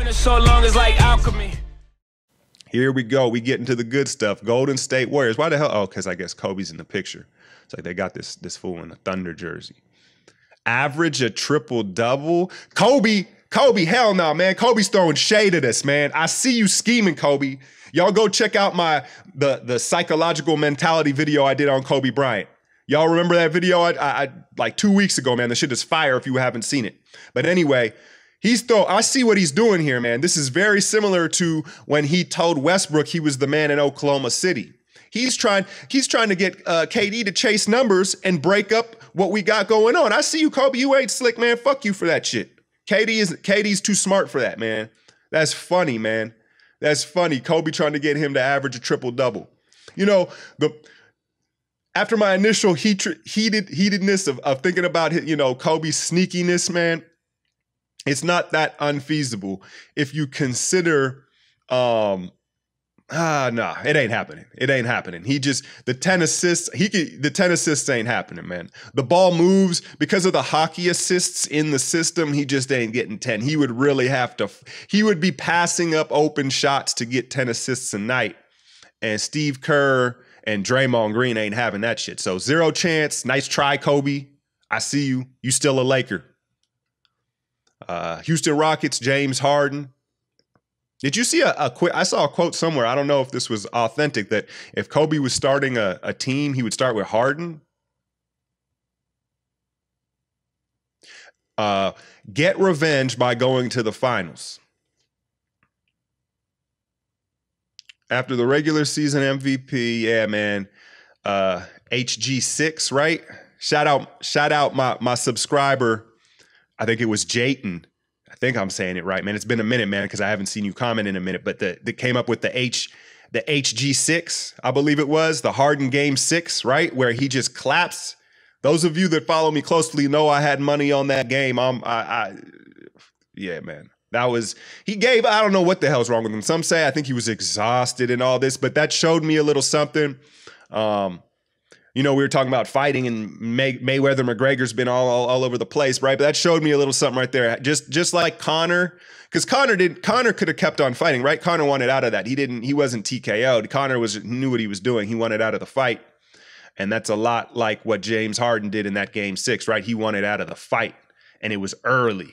Winning so long is like alchemy. Here we go. We get into the good stuff. Golden State Warriors. Why the hell? Oh, because I guess Kobe's in the picture. It's like they got this fool in a Thunder jersey. Average a triple-double. Kobe, hell no, man. Kobe's throwing shade at us, man. I see you scheming, Kobe. Y'all go check out the psychological mentality video I did on Kobe Bryant. Y'all remember that video? I like 2 weeks ago, man. The shit is fire if you haven't seen it. But anyway, I see what he's doing here, man. This is very similar to when he told Westbrook he was the man in Oklahoma City. He's trying to get KD to chase numbers and break up what we got going on. I see you, Kobe. You ain't slick, man. Fuck you for that shit. KD's too smart for that, man. That's funny, man. That's funny. Kobe trying to get him to average a triple-double. You know, after my initial heatedness of thinking about, Kobe's sneakiness, man, it's not that unfeasible if you consider, no, it ain't happening. It ain't happening. The 10 assists ain't happening, man. The ball moves because of the hockey assists in the system. He just ain't getting 10. He would really he would be passing up open shots to get 10 assists a night. And Steve Kerr and Draymond Green ain't having that shit. So 0 chance. Nice try, Kobe. I see you. You still a Laker. Houston Rockets, James Harden. Did you see I saw a quote somewhere, I don't know if this was authentic, that if Kobe was starting a team, he would start with Harden? Get revenge by going to the finals. After the regular season MVP, yeah, man. HG6, right? Shout out my subscriber. I think it was Jayton. I think I'm saying it right, man. It's been a minute, man, because I haven't seen you comment in a minute. But that came up with the HG6, I believe it was, the Harden Game 6, right? Where he just claps. Those of you that follow me closely know I had money on that game. Yeah, man. He gave, I don't know what the hell's wrong with him. Some say I think he was exhausted and all this, but that showed me a little something. We were talking about fighting, and Mayweather McGregor's been all over the place, right? But that showed me a little something right there. Just like Conor, because Conor could have kept on fighting, right? Conor wanted out of that. He wasn't TKO'd. Conor knew what he was doing. He wanted out of the fight. And that's a lot like what James Harden did in that Game 6, right? He wanted out of the fight, and it was early.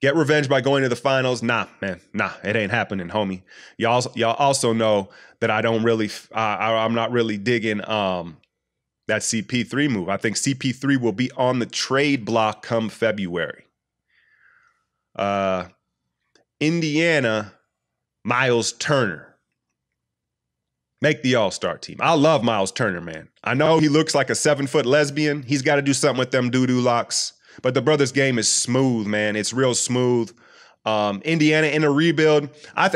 Get revenge by going to the finals? Nah, man. Nah, it ain't happening, homie. Y'all also know that I'm not really digging that CP3 move. I think CP3 will be on the trade block come February. Indiana, Miles Turner. Make the All-Star team. I love Miles Turner, man. I know he looks like a 7-foot lesbian. He's got to do something with them doo-doo locks. But the brother's game is smooth, man. It's real smooth. Indiana in a rebuild.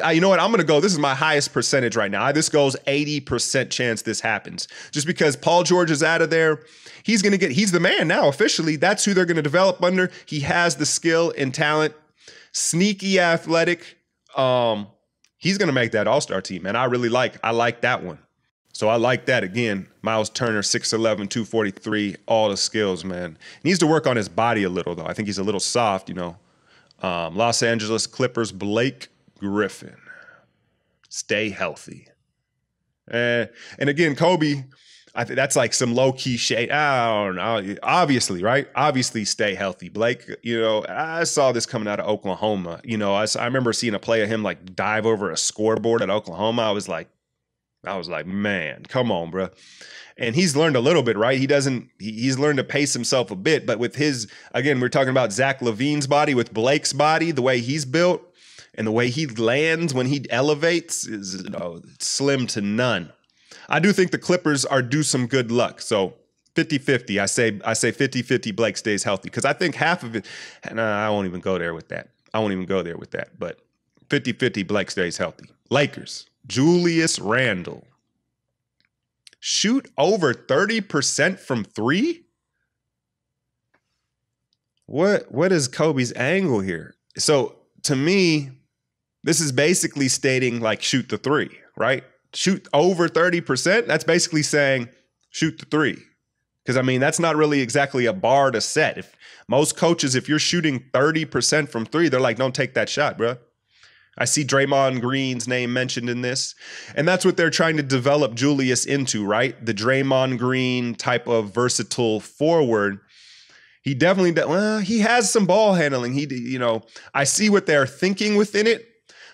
You know what? I'm going to go. This is my highest percentage right now. This goes 80% chance this happens. Just because Paul George is out of there. He's the man now officially. That's who they're going to develop under. He has the skill and talent. Sneaky athletic. He's going to make that All-Star team, man. I like that one. So I like that. Again, Miles Turner, 6'11", 243, all the skills, man. He needs to work on his body a little, though. I think he's a little soft, Los Angeles Clippers, Blake Griffin. Stay healthy. And again, Kobe, I think that's like some low-key shade. I don't know. Obviously, right? Obviously stay healthy. Blake, I saw this coming out of Oklahoma. I remember seeing a play of him like dive over a scoreboard at Oklahoma. I was like, man, come on, bro. And he's learned a little bit, right? He's learned to pace himself a bit, but with again, we're talking about Zach LaVine's body, with Blake's body, the way he's built and the way he lands when he elevates is slim to none. I do think the Clippers are due some good luck. So 50-50, I say 50-50 Blake stays healthy, because I think half of it, and I won't even go there with that. But 50-50 Blake stays healthy. Lakers. Julius Randle. Shoot over 30% from 3? What is Kobe's angle here? So to me, this is basically stating like shoot the 3, right? Shoot over 30%. That's basically saying shoot the 3. Because, I mean, that's not really exactly a bar to set. If most coaches, if you're shooting 30% from three, they're like, don't take that shot, bro. I see Draymond Green's name mentioned in this. And that's what they're trying to develop Julius into, right? The Draymond Green type of versatile forward. He definitely, he has some ball handling. I see what they're thinking within it,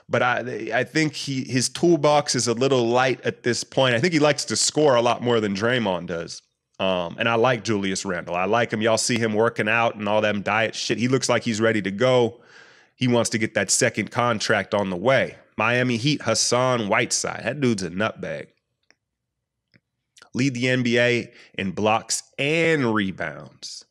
but I think his toolbox is a little light at this point. I think he likes to score a lot more than Draymond does. And I like Julius Randle. I like him. Y'all see him working out and all them diet shit. He looks like he's ready to go. He wants to get that second contract on the way. Miami Heat, Hassan Whiteside. That dude's a nutbag. Lead the NBA in blocks and rebounds.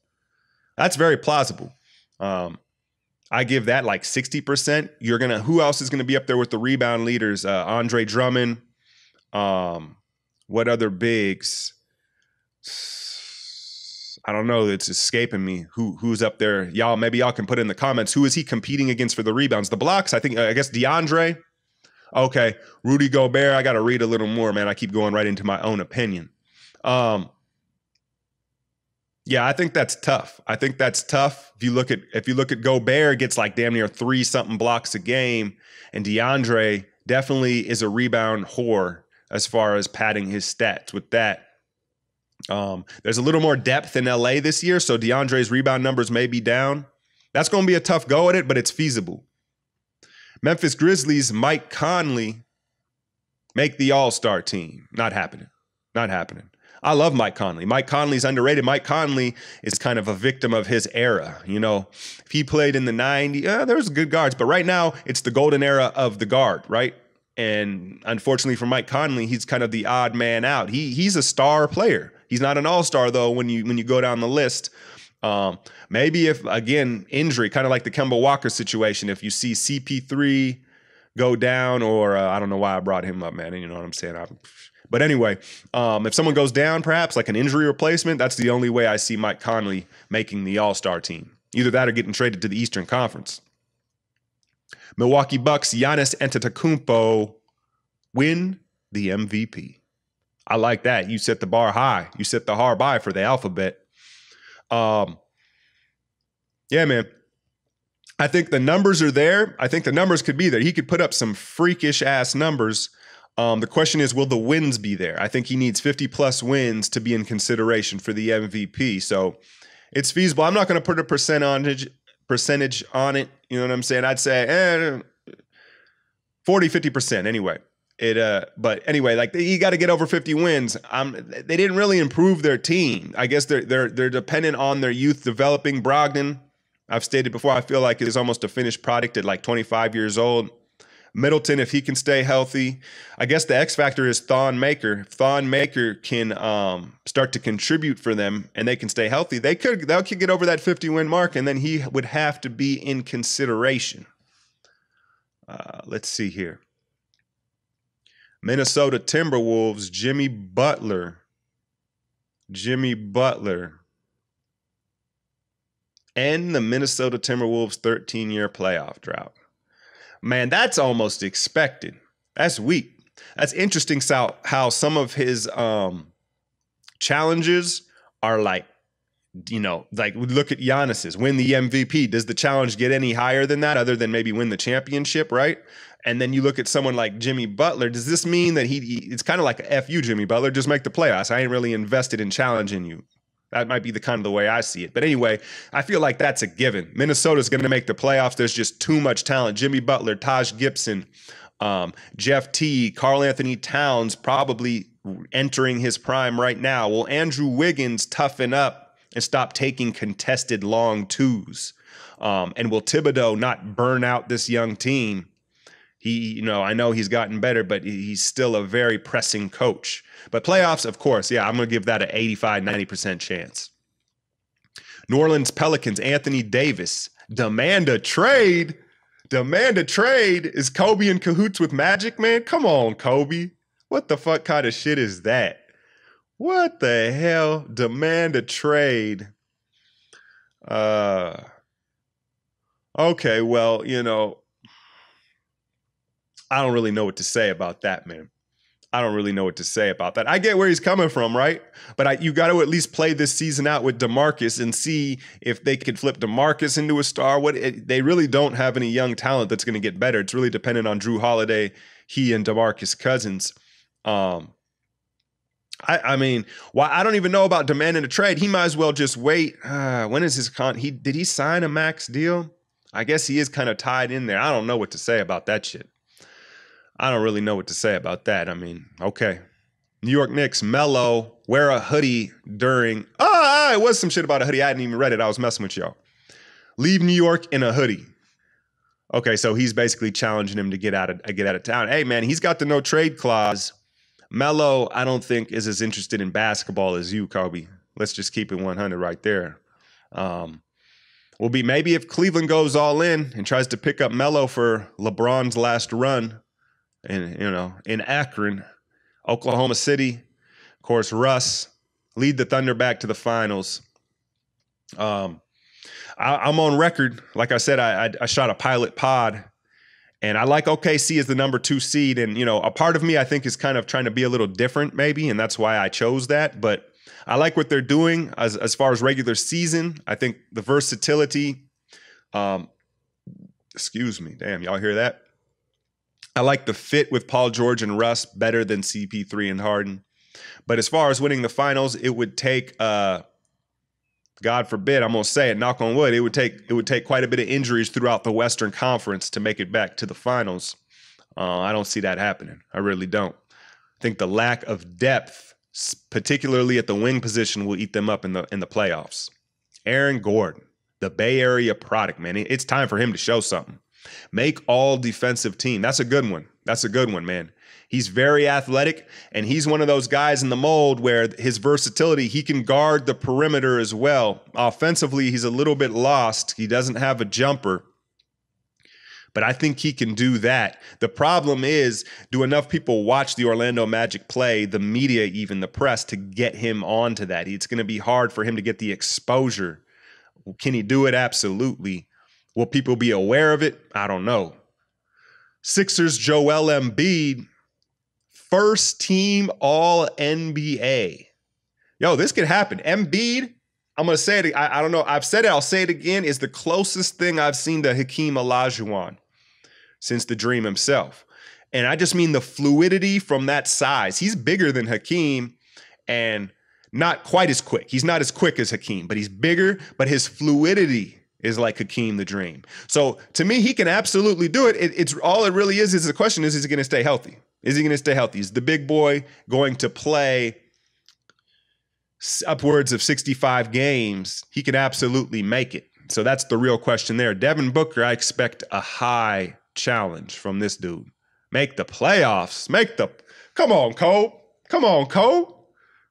That's very plausible. I give that like 60%. Who else is gonna be up there with the rebound leaders? Andre Drummond. What other bigs? I don't know. It's escaping me. Who's up there? Maybe y'all can put in the comments. Who is he competing against for the rebounds? The blocks, I guess DeAndre. Okay. Rudy Gobert. I got to read a little more, man. I keep going right into my own opinion. Yeah, I think that's tough. If you look at Gobert, gets like damn near 3-something blocks a game, and DeAndre definitely is a rebound whore as far as padding his stats with that. There's a little more depth in LA this year, so DeAndre's rebound numbers may be down. That's going to be a tough go at it, but it's feasible. Memphis Grizzlies, Mike Conley, make the All-Star team. Not happening. I love Mike Conley. Mike Conley's underrated. Mike Conley is kind of a victim of his era. If he played in the 90s, there's good guards, but right now it's the golden era of the guard, right? And unfortunately for Mike Conley, he's kind of the odd man out. He's a star player. He's not an all-star, though, when you go down the list. Maybe if, again, injury, kind of like the Kemba Walker situation, if you see CP3 go down, or I don't know why I brought him up, man. You know what I'm saying? But anyway, if someone goes down, perhaps like an injury replacement, that's the only way I see Mike Conley making the all-star team. Either that or getting traded to the Eastern Conference. Milwaukee Bucks, Giannis Antetokounmpo win the MVP. I like that. You set the bar high. You set the hard by for the alphabet. Yeah, man. I think the numbers are there. I think the numbers could be there. He could put up some freakish ass numbers. The question is, will the wins be there? I think he needs 50 plus wins to be in consideration for the MVP. So it's feasible. I'm not going to put a percentage on it. You know what I'm saying? I'd say 40, 50% anyway. But anyway, like you got to get over 50 wins. They didn't really improve their team. I guess they're dependent on their youth developing. Brogdon, I've stated before, I feel like is almost a finished product at like 25 years old. Middleton, if he can stay healthy. I guess the X factor is Thon Maker. If Thon Maker can start to contribute for them and they can stay healthy, they could get over that 50-win mark, and then he would have to be in consideration. Let's see here. Minnesota Timberwolves, Jimmy Butler, and the Minnesota Timberwolves 13-year playoff drought. Man, that's almost expected. That's weak. That's interesting how some of his challenges are like look at Giannis's, win the MVP. Does the challenge get any higher than that other than maybe win the championship, right? And then you look at someone like Jimmy Butler. Does this mean that it's kind of like a F you, Jimmy Butler, just make the playoffs? I ain't really invested in challenging you. That might be the kind of the way I see it. But anyway, I feel like that's a given. Minnesota's going to make the playoffs. There's just too much talent. Jimmy Butler, Taj Gibson, Jeff Teague, Karl Anthony Towns probably entering his prime right now. Will Andrew Wiggins toughen up and stop taking contested long twos? And will Thibodeau not burn out this young team? I know he's gotten better, but he's still a very pressing coach. But playoffs, of course, yeah, I'm going to give that an 85, 90% chance. New Orleans Pelicans, Anthony Davis, demand a trade. Is Kobe in cahoots with Magic, man? Come on, Kobe. What the fuck kind of shit is that? What the hell? Demand a trade. Okay, well, I don't really know what to say about that, man. I don't really know what to say about that. I get where he's coming from, right? But you got to at least play this season out with DeMarcus and see if they could flip DeMarcus into a star. They really don't have any young talent that's going to get better. It's really dependent on Drew Holiday, he and DeMarcus Cousins. I mean, why I don't even know about demanding a trade. He might as well just wait. When is his did he sign a max deal? I guess he is kind of tied in there. I don't know what to say about that shit. I don't really know what to say about that. I mean, okay. New York Knicks, Melo, wear a hoodie during... it was some shit about a hoodie. I hadn't even read it. I was messing with y'all. Leave New York in a hoodie. Okay, so he's basically challenging him to get out of town. Hey, man, he's got the no trade clause. Melo, I don't think, is as interested in basketball as you, Kobe. Let's just keep it 100 right there. Will be maybe if Cleveland goes all in and tries to pick up Melo for LeBron's last run, and in Akron, Oklahoma City, of course, Russ lead the Thunder back to the finals. I'm on record. Like I said, I shot a pilot pod, and I like OKC as the number 2 seed. And, a part of me, I think, is kind of trying to be a little different maybe, and that's why I chose that. But I like what they're doing as far as regular season. I think the versatility, excuse me, damn, y'all hear that? I like the fit with Paul George and Russ better than CP3 and Harden. But as far as winning the finals, it would take, God forbid, I'm going to say it, knock on wood, it would take quite a bit of injuries throughout the Western Conference to make it back to the finals. I don't see that happening. I really don't. I think the lack of depth, particularly at the wing position, will eat them up in the playoffs. Aaron Gordon, the Bay Area product, man. It's time for him to show something. Make all defensive team. That's a good one. That's a good one, man. He's very athletic, and he's one of those guys in the mold where his versatility, he can guard the perimeter as well. Offensively, he's a little bit lost. He doesn't have a jumper, but I think he can do that. The problem is, do enough people watch the Orlando Magic play, the media, even the press, to get him onto that? It's going to be hard for him to get the exposure. Can he do it? Absolutely. Will people be aware of it? I don't know. Sixers, Joel Embiid, first team All-NBA. Yo, this could happen. Embiid, I'm going to say it. I don't know. I've said it. I'll say it again. Is the closest thing I've seen to Hakeem Olajuwon since the Dream himself. And I just mean the fluidity from that size. He's bigger than Hakeem and not quite as quick. He's not as quick as Hakeem, but he's bigger, but his fluidity is like Hakeem the Dream. So to me, he can absolutely do it. It's all it really is the question is he going to stay healthy? Is he going to stay healthy? Is the big boy going to play upwards of 65 games? He can absolutely make it. So that's the real question there. Devin Booker, I expect a high challenge from this dude. Make the playoffs. Come on, Cole. Come on, Cole.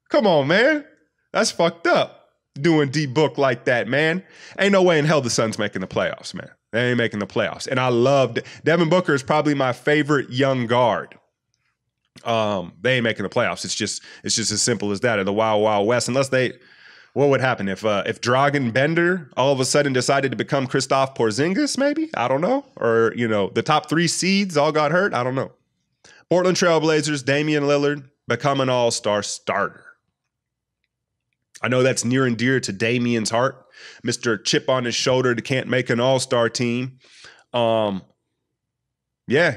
Come on, man. That's fucked up. Doing D-Book like that, man. Ain't no way in hell the Suns making the playoffs, man. They ain't making the playoffs. And I loved Devin Booker is probably my favorite young guard. They ain't making the playoffs. It's just as simple as that. Or the Wild Wild West. Unless what would happen if Dragan Bender all of a sudden decided to become Kristaps Porzingis? Maybe, I don't know. Or the top 3 seeds all got hurt. I don't know. Portland Trailblazers, Damian Lillard become an all-star starter. I know that's near and dear to Damian's heart. Mr. Chip on his shoulder can't make an all-star team. Yeah,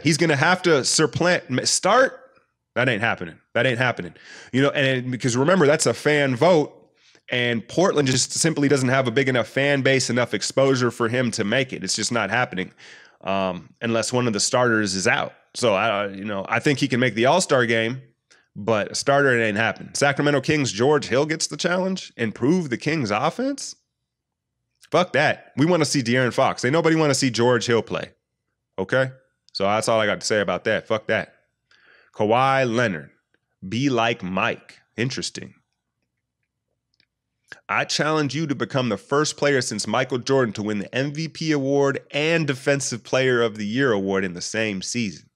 he's going to have to start. That ain't happening. And because remember, that's a fan vote, and Portland just simply doesn't have a big enough fan base, enough exposure for him to make it. It's just not happening unless one of the starters is out. So, I think he can make the all-star game. But a starter, it ain't happening. Sacramento Kings, George Hill gets the challenge. Improve the Kings' offense? Fuck that. We want to see De'Aaron Fox. Ain't nobody want to see George Hill play. Okay? So that's all I got to say about that. Fuck that. Kawhi Leonard. Be like Mike. Interesting. I challenge you to become the first player since Michael Jordan to win the MVP award and Defensive Player of the Year award in the same season.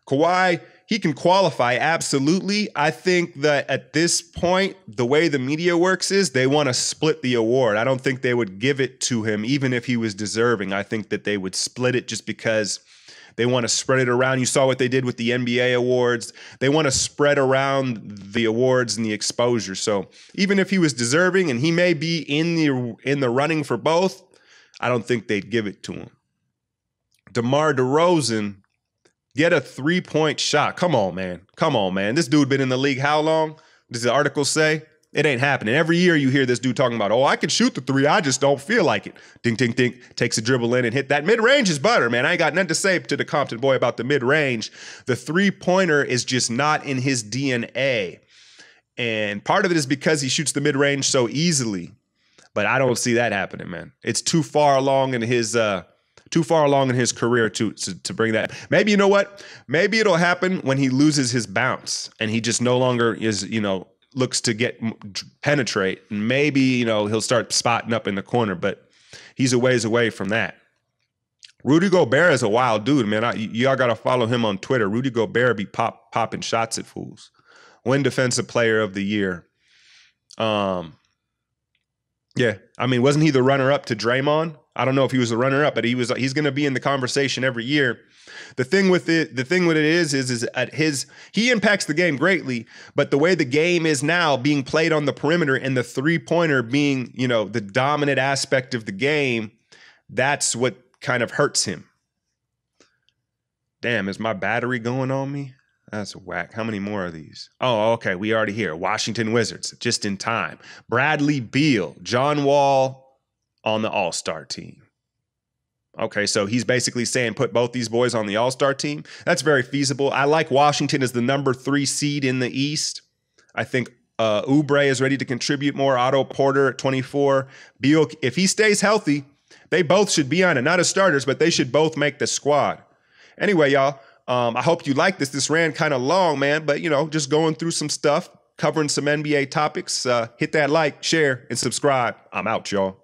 Kawhi, he can qualify, absolutely. I think that at this point, the way the media works is they want to split the award. I don't think they would give it to him even if he was deserving. I think that they would split it just because They want to spread it around. You saw what they did with the NBA awards. They want to spread around the awards and the exposure. So even if he was deserving, and he may be in the running for both, I don't think they'd give it to him. DeMar DeRozan, get a 3-point shot. Come on, man. Come on, man. This dude been in the league how long? Does the article say? It ain't happening. Every year you hear this dude talking about, oh, I can shoot the three. I just don't feel like it. Ding, ding, ding. Takes a dribble in and hit that. Mid-range is butter, man. I ain't got nothing to say to the Compton boy about the mid-range. The three-pointer is just not in his DNA. And part of it is because he shoots the mid-range so easily. But I don't see that happening, man. It's too far along in his career to bring that. Maybe, you know what? Maybe it'll happen when he loses his bounce and he just no longer is, looks to penetrate. And maybe, he'll start spotting up in the corner, but he's a ways away from that. Rudy Gobert is a wild dude, man. Y'all got to follow him on Twitter. Rudy Gobert be popping shots at fools. Win Defensive Player of the Year. Yeah, I mean, wasn't he the runner-up to Draymond? I don't know if he was the runner-up, but he's going to be in the conversation every year. The thing with it is at he impacts the game greatly, but the way the game is now being played on the perimeter and the three-pointer being, the dominant aspect of the game, that's what kind of hurts him. Damn, is my battery going on me? That's whack. How many more are these? Oh, okay. We already here. Washington Wizards, just in time. Bradley Beal, John Wall on the All-Star team. Okay, so he's basically saying put both these boys on the All-Star team. That's very feasible. I like Washington as the number 3 seed in the East. I think Oubre is ready to contribute more. Otto Porter at 24. Beal, if he stays healthy, they both should be on it. Not as starters, but they should both make the squad. Anyway, y'all. I hope you like this. This ran kind of long, man, but, just going through some stuff, covering some NBA topics. Hit that like, share, and subscribe. I'm out, y'all.